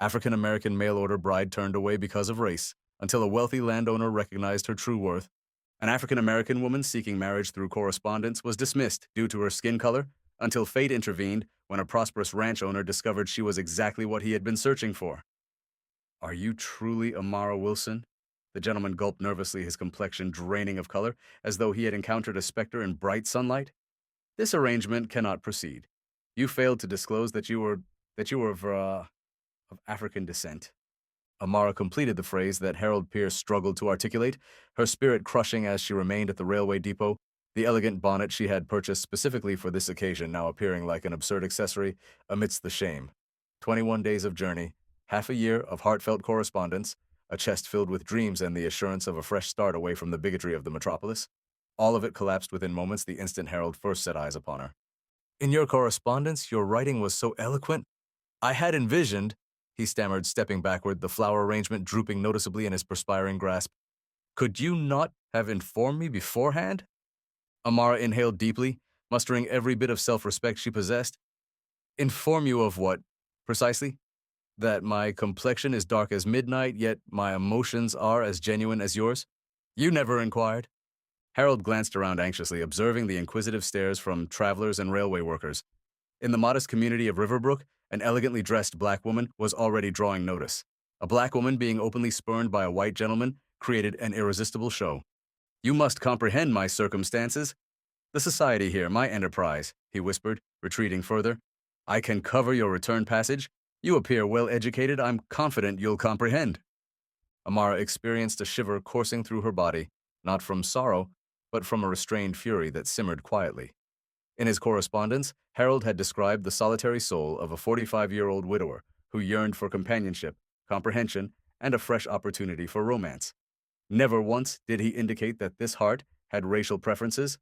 African-American mail-order bride turned away because of race, until a wealthy landowner recognized her true worth. An African-American woman seeking marriage through correspondence was dismissed due to her skin color, until fate intervened when a prosperous ranch owner discovered she was exactly what he had been searching for. Are you truly Amara Wilson? The gentleman gulped nervously, his complexion draining of color, as though he had encountered a specter in bright sunlight. This arrangement cannot proceed. You failed to disclose that you were of African descent. Amara completed the phrase that Harold Pierce struggled to articulate, her spirit crushing as she remained at the railway depot, the elegant bonnet she had purchased specifically for this occasion now appearing like an absurd accessory amidst the shame. 21 days of journey, half a year of heartfelt correspondence, a chest filled with dreams and the assurance of a fresh start away from the bigotry of the metropolis. All of it collapsed within moments the instant Harold first set eyes upon her. In your correspondence, your writing was so eloquent. I had envisioned, he stammered, stepping backward, the flower arrangement drooping noticeably in his perspiring grasp. Could you not have informed me beforehand? Amara inhaled deeply, mustering every bit of self-respect she possessed. Inform you of what, precisely? That my complexion is dark as midnight, yet my emotions are as genuine as yours? You never inquired. Harold glanced around anxiously, observing the inquisitive stares from travelers and railway workers. In the modest community of Riverbrook, an elegantly dressed black woman was already drawing notice. A black woman being openly spurned by a white gentleman created an irresistible show. You must comprehend my circumstances. The society here, my enterprise, he whispered, retreating further. I can cover your return passage. You appear well educated. I'm confident you'll comprehend. Amara experienced a shiver coursing through her body, not from sorrow, but from a restrained fury that simmered quietly. In his correspondence, Harold had described the solitary soul of a 45-year-old widower who yearned for companionship, comprehension, and a fresh opportunity for romance. Never once did he indicate that this heart had racial preferences.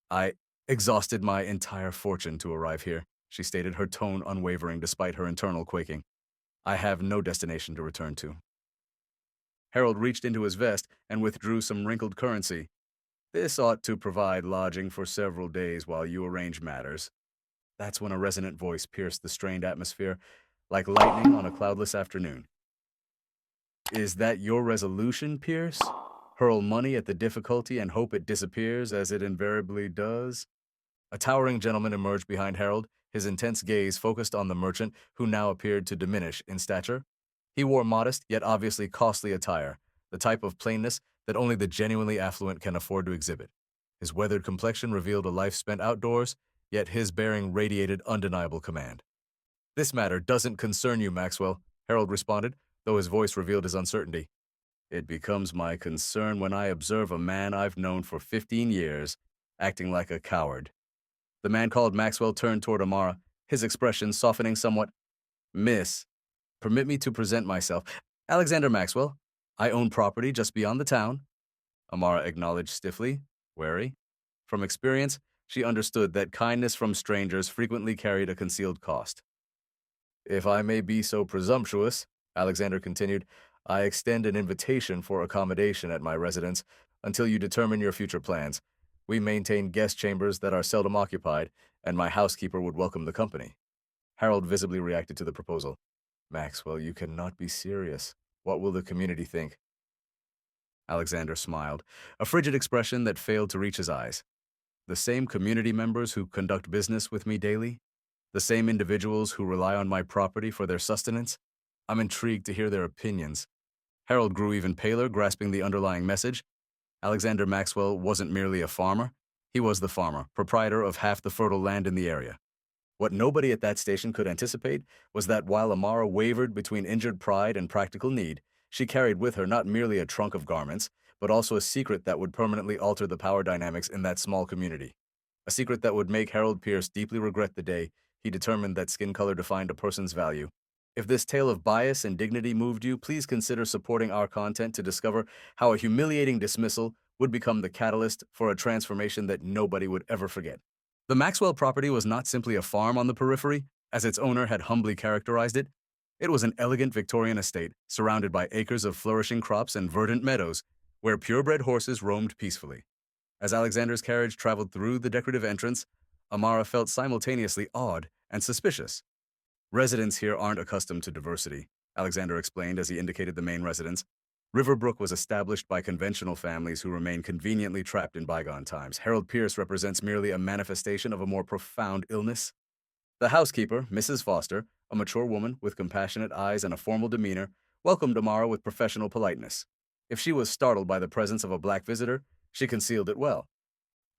I exhausted my entire fortune to arrive here, she stated, her tone unwavering despite her internal quaking. I have no destination to return to. Harold reached into his vest and withdrew some wrinkled currency. This ought to provide lodging for several days while you arrange matters. That's when a resonant voice pierced the strained atmosphere, like lightning on a cloudless afternoon. Is that your resolution, Pierce? Hurl money at the difficulty and hope it disappears as it invariably does? A towering gentleman emerged behind Harold, his intense gaze focused on the merchant, who now appeared to diminish in stature. He wore modest, yet obviously costly attire, the type of plainness that only the genuinely affluent can afford to exhibit. His weathered complexion revealed a life spent outdoors, yet his bearing radiated undeniable command. This matter doesn't concern you, Maxwell, Harold responded, though his voice revealed his uncertainty. It becomes my concern when I observe a man I've known for 15 years acting like a coward. The man called Maxwell turned toward Amara, his expression softening somewhat. Miss, permit me to present myself. Alexander Maxwell. I own property just beyond the town. Amara acknowledged stiffly, wary. From experience, she understood that kindness from strangers frequently carried a concealed cost. If I may be so presumptuous, Alexander continued, I extend an invitation for accommodation at my residence until you determine your future plans. We maintain guest chambers that are seldom occupied, and my housekeeper would welcome the company. Harold visibly reacted to the proposal. Maxwell, you cannot be serious. What will the community think? Alexander smiled, a frigid expression that failed to reach his eyes. The same community members who conduct business with me daily? The same individuals who rely on my property for their sustenance? I'm intrigued to hear their opinions. Harold grew even paler, grasping the underlying message. Alexander Maxwell wasn't merely a farmer. He was the farmer, proprietor of half the fertile land in the area. What nobody at that station could anticipate was that while Amara wavered between injured pride and practical need, she carried with her not merely a trunk of garments, but also a secret that would permanently alter the power dynamics in that small community. A secret that would make Harold Pierce deeply regret the day he determined that skin color defined a person's value. If this tale of bias and dignity moved you, please consider supporting our content to discover how a humiliating dismissal would become the catalyst for a transformation that nobody would ever forget. The Maxwell property was not simply a farm on the periphery, as its owner had humbly characterized it. It was an elegant Victorian estate, surrounded by acres of flourishing crops and verdant meadows, where purebred horses roamed peacefully. As Alexander's carriage traveled through the decorative entrance, Amara felt simultaneously awed and suspicious. Residents here aren't accustomed to diversity. Alexander explained as he indicated the main residence. Riverbrook was established by conventional families who remain conveniently trapped in bygone times. Harold Pierce represents merely a manifestation of a more profound illness. The housekeeper, Mrs. Foster, a mature woman with compassionate eyes and a formal demeanor, welcomed Amara with professional politeness. If she was startled by the presence of a black visitor, she concealed it well.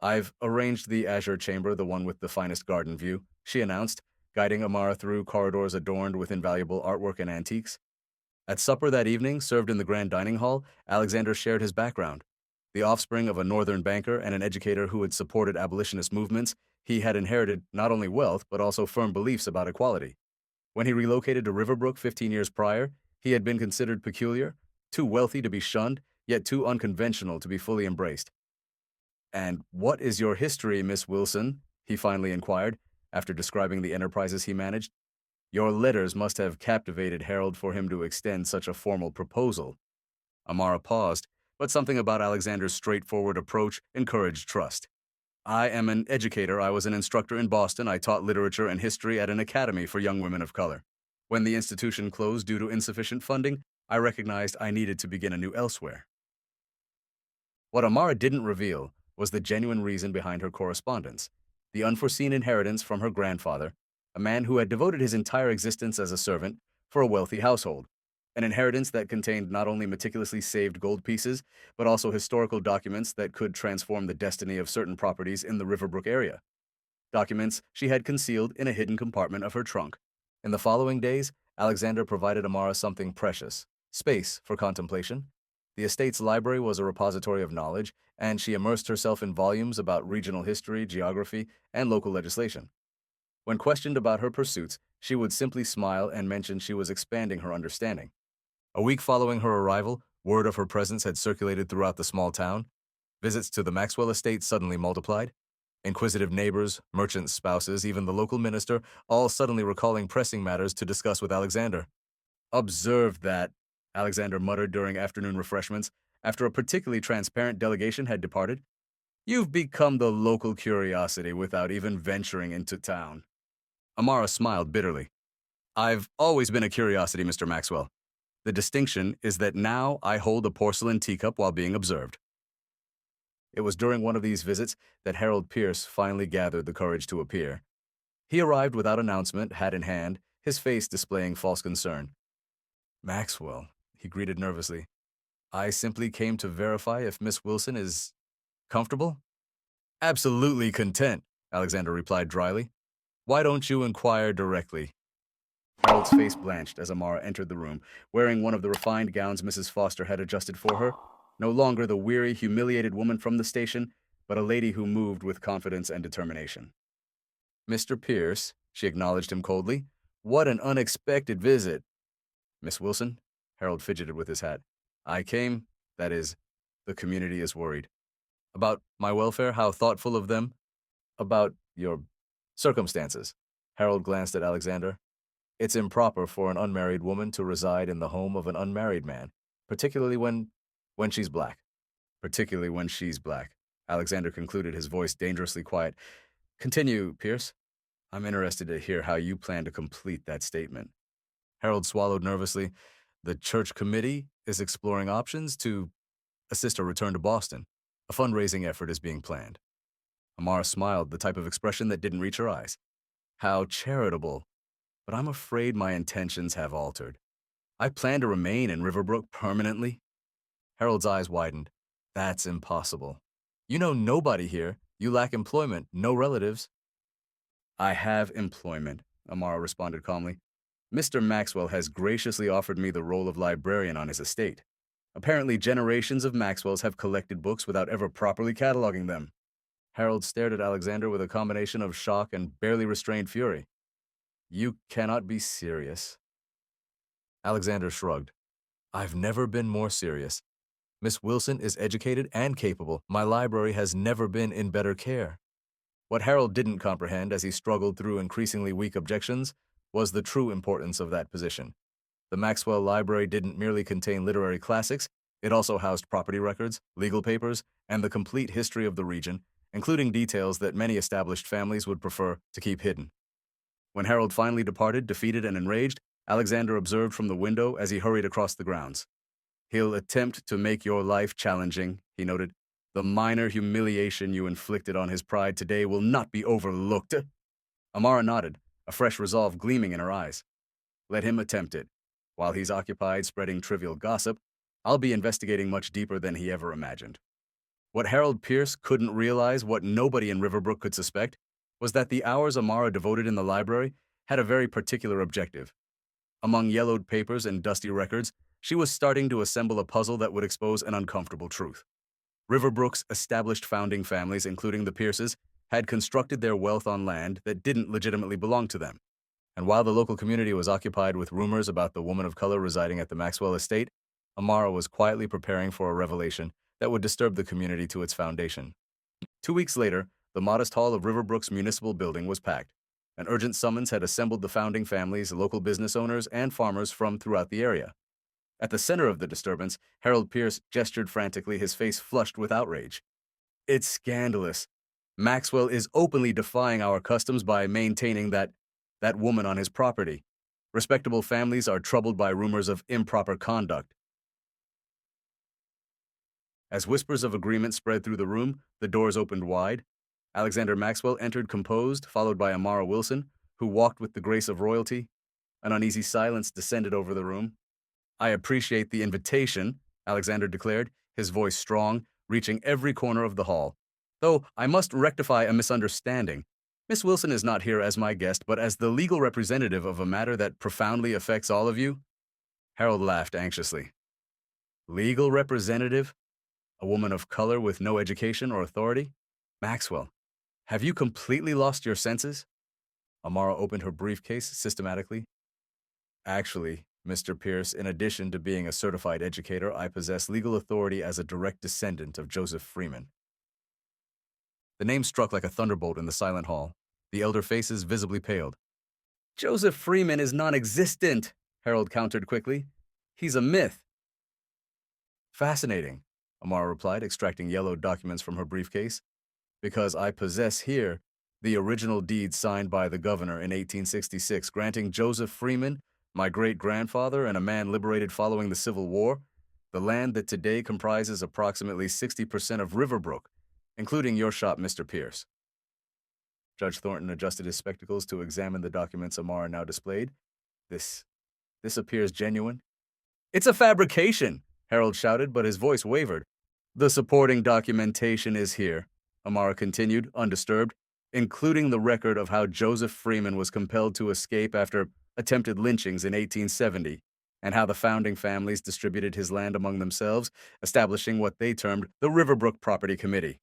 "I've arranged the azure chamber, the one with the finest garden view," she announced, guiding Amara through corridors adorned with invaluable artwork and antiques. At supper that evening, served in the grand dining hall, Alexander shared his background. The offspring of a northern banker and an educator who had supported abolitionist movements, he had inherited not only wealth but also firm beliefs about equality. When he relocated to Riverbrook 15 years prior, he had been considered peculiar, too wealthy to be shunned, yet too unconventional to be fully embraced. "And what is your history, Miss Wilson?" he finally inquired, after describing the enterprises he managed. "Your letters must have captivated Harold for him to extend such a formal proposal." Amara paused, but something about Alexander's straightforward approach encouraged trust. "I am an educator. I was an instructor in Boston. I taught literature and history at an academy for young women of color. When the institution closed due to insufficient funding, I recognized I needed to begin anew elsewhere." What Amara didn't reveal was the genuine reason behind her correspondence, the unforeseen inheritance from her grandfather, a man who had devoted his entire existence as a servant for a wealthy household, an inheritance that contained not only meticulously saved gold pieces, but also historical documents that could transform the destiny of certain properties in the Riverbrook area. Documents she had concealed in a hidden compartment of her trunk. In the following days, Alexander provided Amara something precious: space for contemplation. The estate's library was a repository of knowledge, and she immersed herself in volumes about regional history, geography, and local legislation. When questioned about her pursuits, she would simply smile and mention she was expanding her understanding. A week following her arrival, word of her presence had circulated throughout the small town. Visits to the Maxwell estate suddenly multiplied. Inquisitive neighbors, merchants' spouses, even the local minister, all suddenly recalling pressing matters to discuss with Alexander. "Observe that," Alexander muttered during afternoon refreshments, after a particularly transparent delegation had departed. "You've become the local curiosity without even venturing into town." Amara smiled bitterly. "I've always been a curiosity, Mr. Maxwell. The distinction is that now I hold a porcelain teacup while being observed." It was during one of these visits that Harold Pierce finally gathered the courage to appear. He arrived without announcement, hat in hand, his face displaying false concern. "Maxwell," he greeted nervously, "I simply came to verify if Miss Wilson is comfortable?" "Absolutely content," Alexander replied dryly. "Why don't you inquire directly?" Harold's face blanched as Amara entered the room, wearing one of the refined gowns Mrs. Foster had adjusted for her, no longer the weary, humiliated woman from the station, but a lady who moved with confidence and determination. "Mr. Pierce," she acknowledged him coldly, "what an unexpected visit." "Miss Wilson?" Harold fidgeted with his hat. That is, the community is worried." "About my welfare? How thoughtful of them." "About your circumstances." Harold glanced at Alexander. "It's improper for an unmarried woman to reside in the home of an unmarried man, particularly when she's black." "Particularly when she's black," Alexander concluded, his voice dangerously quiet. "Continue, Pierce. I'm interested to hear how you plan to complete that statement." Harold swallowed nervously. "The church committee is exploring options to assist a return to Boston. A fundraising effort is being planned." Amara smiled, the type of expression that didn't reach her eyes. "How charitable. But I'm afraid my intentions have altered. I plan to remain in Riverbrook permanently." Harold's eyes widened. "That's impossible. You know nobody here. You lack employment, no relatives." "I have employment," Amara responded calmly. "Mr. Maxwell has graciously offered me the role of librarian on his estate. Apparently, generations of Maxwells have collected books without ever properly cataloging them." Harold stared at Alexander with a combination of shock and barely restrained fury. "You cannot be serious." Alexander shrugged. "I've never been more serious. Miss Wilson is educated and capable. My library has never been in better care." What Harold didn't comprehend as he struggled through increasingly weak objections was the true importance of that position. The Maxwell Library didn't merely contain literary classics, it also housed property records, legal papers, and the complete history of the region, including details that many established families would prefer to keep hidden. When Harold finally departed, defeated and enraged, Alexander observed from the window as he hurried across the grounds. He'll attempt to make your life challenging, he noted. The minor humiliation you inflicted on his pride today will not be overlooked. Amara nodded, a fresh resolve gleaming in her eyes. Let him attempt it. While he's occupied spreading trivial gossip, I'll be investigating much deeper than he ever imagined. What Harold Pierce couldn't realize, what nobody in Riverbrook could suspect, was that the hours Amara devoted in the library had a very particular objective. Among yellowed papers and dusty records, she was starting to assemble a puzzle that would expose an uncomfortable truth. Riverbrook's established founding families, including the Pierces, had constructed their wealth on land that didn't legitimately belong to them. And while the local community was occupied with rumors about the woman of color residing at the Maxwell estate, Amara was quietly preparing for a revelation that would disturb the community to its foundation. 2 weeks later, the modest hall of Riverbrook's municipal building was packed. An urgent summons had assembled the founding families, local business owners, and farmers from throughout the area. At the center of the disturbance, Harold Pierce gestured frantically, his face flushed with outrage. It's scandalous. Maxwell is openly defying our customs by maintaining that woman on his property. Respectable families are troubled by rumors of improper conduct. As whispers of agreement spread through the room, the doors opened wide. Alexander Maxwell entered composed, followed by Amara Wilson, who walked with the grace of royalty. An uneasy silence descended over the room. I appreciate the invitation, Alexander declared, his voice strong, reaching every corner of the hall. Though I must rectify a misunderstanding. Miss Wilson is not here as my guest, but as the legal representative of a matter that profoundly affects all of you. Harold laughed anxiously. Legal representative? A woman of color with no education or authority? Maxwell, have you completely lost your senses? Amara opened her briefcase systematically. Actually, Mr. Pierce, in addition to being a certified educator, I possess legal authority as a direct descendant of Joseph Freeman. The name struck like a thunderbolt in the silent hall. The elder faces visibly paled. Joseph Freeman is non-existent, Harold countered quickly. He's a myth. Fascinating, Amara replied, extracting yellowed documents from her briefcase. Because I possess here the original deed signed by the governor in 1866, granting Joseph Freeman, my great-grandfather and a man liberated following the Civil War, the land that today comprises approximately 60% of Riverbrook, including your shop, Mr. Pierce. Judge Thornton adjusted his spectacles to examine the documents Amara now displayed. This appears genuine. It's a fabrication, Harold shouted, but his voice wavered. The supporting documentation is here, Amara continued, undisturbed, including the record of how Joseph Freeman was compelled to escape after attempted lynchings in 1870, and how the founding families distributed his land among themselves, establishing what they termed the Riverbrook Property Committee.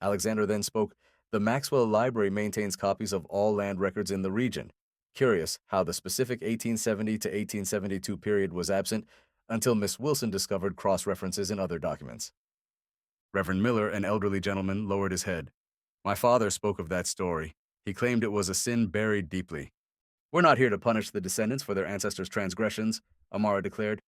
Alexander then spoke. The Maxwell Library maintains copies of all land records in the region. Curious how the specific 1870 to 1872 period was absent until Miss Wilson discovered cross-references in other documents. Reverend Miller, an elderly gentleman, lowered his head. My father spoke of that story. He claimed it was a sin buried deeply. We're not here to punish the descendants for their ancestors' transgressions, Amara declared.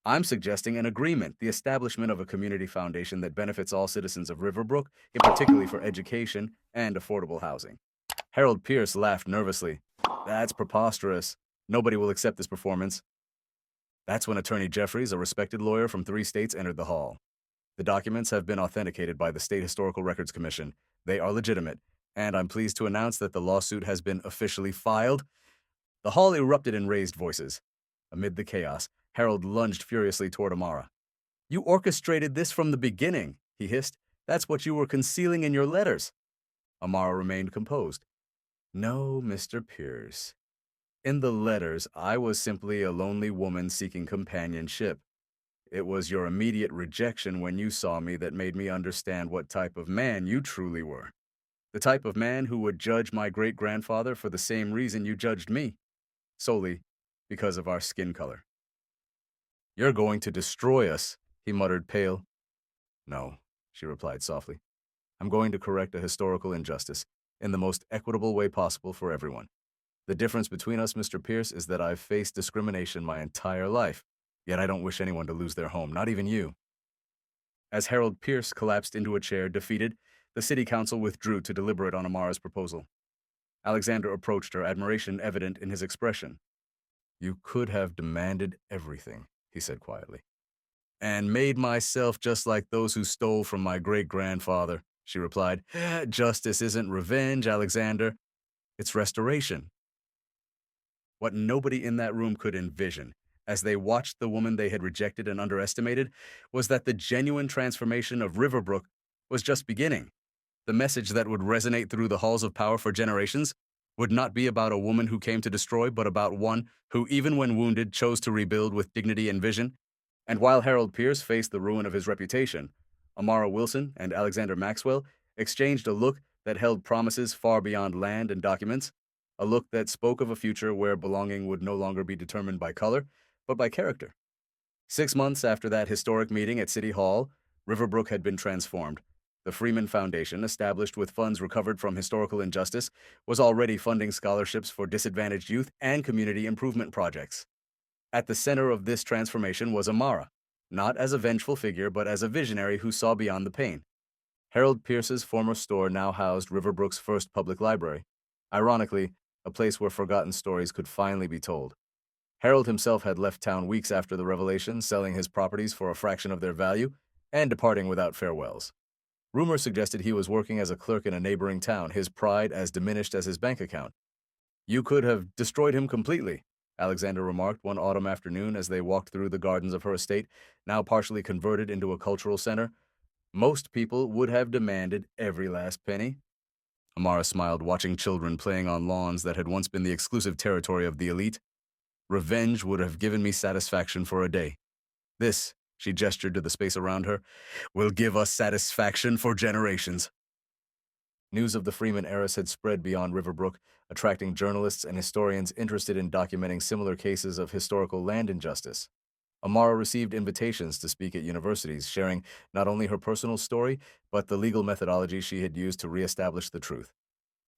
I'm suggesting an agreement, the establishment of a community foundation that benefits all citizens of Riverbrook, particularly for education and affordable housing. Harold Pierce laughed nervously. That's preposterous. Nobody will accept this performance. That's when Attorney Jeffries, a respected lawyer from 3 states, entered the hall. The documents have been authenticated by the State Historical Records Commission. They are legitimate, and I'm pleased to announce that the lawsuit has been officially filed. The hall erupted in raised voices. Amid the chaos, Harold lunged furiously toward Amara. You orchestrated this from the beginning, he hissed. That's what you were concealing in your letters. Amara remained composed. No, Mr. Pierce. In the letters, I was simply a lonely woman seeking companionship. It was your immediate rejection when you saw me that made me understand what type of man you truly were. The type of man who would judge my great-grandfather for the same reason you judged me, solely because of our skin color. You're going to destroy us, he muttered, pale. No, she replied softly. I'm going to correct a historical injustice in the most equitable way possible for everyone. The difference between us, Mr. Pierce, is that I've faced discrimination my entire life, yet I don't wish anyone to lose their home, not even you. As Harold Pierce collapsed into a chair, defeated, the city council withdrew to deliberate on Amara's proposal. Alexander approached her, admiration evident in his expression. You could have demanded everything, he said quietly. And made myself just like those who stole from my great-grandfather, she replied. Justice isn't revenge, Alexander. It's restoration. What nobody in that room could envision, as they watched the woman they had rejected and underestimated, was that the genuine transformation of Riverbrook was just beginning. The message that would resonate through the halls of power for generations would not be about a woman who came to destroy, but about one who, even when wounded, chose to rebuild with dignity and vision. And while Harold Pierce faced the ruin of his reputation, Amara Wilson and Alexander Maxwell exchanged a look that held promises far beyond land and documents, a look that spoke of a future where belonging would no longer be determined by color, but by character. 6 months after that historic meeting at City Hall, Riverbrook had been transformed. The Freeman Foundation, established with funds recovered from historical injustice, was already funding scholarships for disadvantaged youth and community improvement projects. At the center of this transformation was Amara, not as a vengeful figure, but as a visionary who saw beyond the pain. Harold Pierce's former store now housed Riverbrook's first public library. Ironically, a place where forgotten stories could finally be told. Harold himself had left town weeks after the revelation, selling his properties for a fraction of their value and departing without farewells. Rumors suggested he was working as a clerk in a neighboring town, his pride as diminished as his bank account. You could have destroyed him completely, Alexander remarked one autumn afternoon as they walked through the gardens of her estate, now partially converted into a cultural center. Most people would have demanded every last penny. Amara smiled, watching children playing on lawns that had once been the exclusive territory of the elite. Revenge would have given me satisfaction for a day. This, she gestured to the space around her, will give us satisfaction for generations. News of the Freeman heiress had spread beyond Riverbrook, attracting journalists and historians interested in documenting similar cases of historical land injustice. Amara received invitations to speak at universities, sharing not only her personal story, but the legal methodology she had used to reestablish the truth.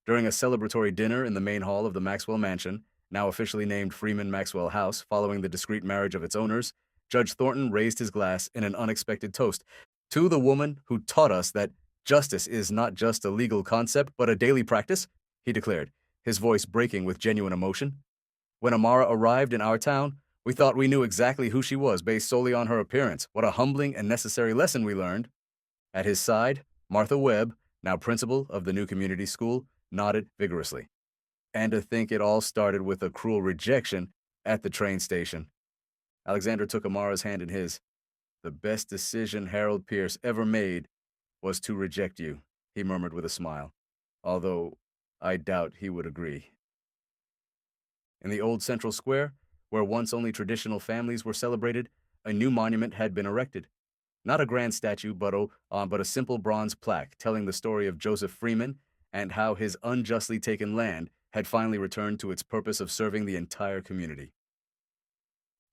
During a celebratory dinner in the main hall of the Maxwell Mansion, now officially named Freeman Maxwell House following the discreet marriage of its owners, Judge Thornton raised his glass in an unexpected toast to the woman who taught us that justice is not just a legal concept, but a daily practice, he declared, his voice breaking with genuine emotion. When Amara arrived in our town, we thought we knew exactly who she was based solely on her appearance. What a humbling and necessary lesson we learned. At his side, Martha Webb, now principal of the new community school, nodded vigorously. And to think it all started with a cruel rejection at the train station. Alexander took Amara's hand in his. The best decision Harold Pierce ever made was to reject you, he murmured with a smile, although I doubt he would agree. In the old central square, where once only traditional families were celebrated, a new monument had been erected. Not a grand statue, but a simple bronze plaque telling the story of Joseph Freeman and how his unjustly taken land had finally returned to its purpose of serving the entire community.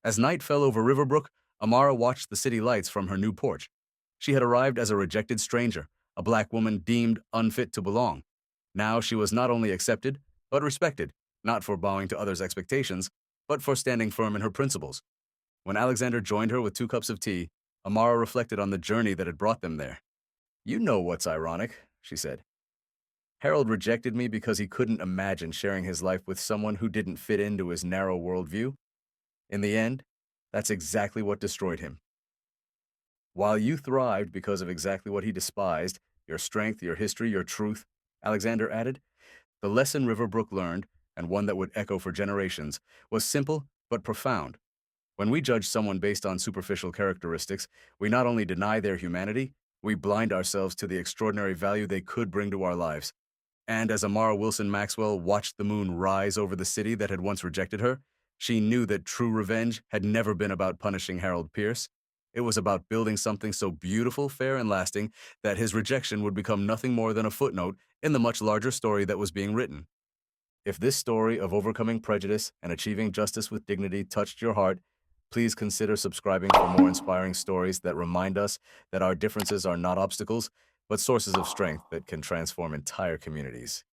As night fell over Riverbrook, Amara watched the city lights from her new porch. She had arrived as a rejected stranger, a black woman deemed unfit to belong. Now she was not only accepted, but respected, not for bowing to others' expectations, but for standing firm in her principles. When Alexander joined her with 2 cups of tea, Amara reflected on the journey that had brought them there. You know what's ironic, she said. Harold rejected me because he couldn't imagine sharing his life with someone who didn't fit into his narrow worldview. In the end, that's exactly what destroyed him. While you thrived because of exactly what he despised, your strength, your history, your truth, Alexander added, the lesson Riverbrook learned, and one that would echo for generations, was simple but profound. When we judge someone based on superficial characteristics, we not only deny their humanity, we blind ourselves to the extraordinary value they could bring to our lives. And as Amara Wilson Maxwell watched the moon rise over the city that had once rejected her, she knew that true revenge had never been about punishing Harold Pierce. It was about building something so beautiful, fair, and lasting that his rejection would become nothing more than a footnote in the much larger story that was being written. If this story of overcoming prejudice and achieving justice with dignity touched your heart, please consider subscribing for more inspiring stories that remind us that our differences are not obstacles, but sources of strength that can transform entire communities.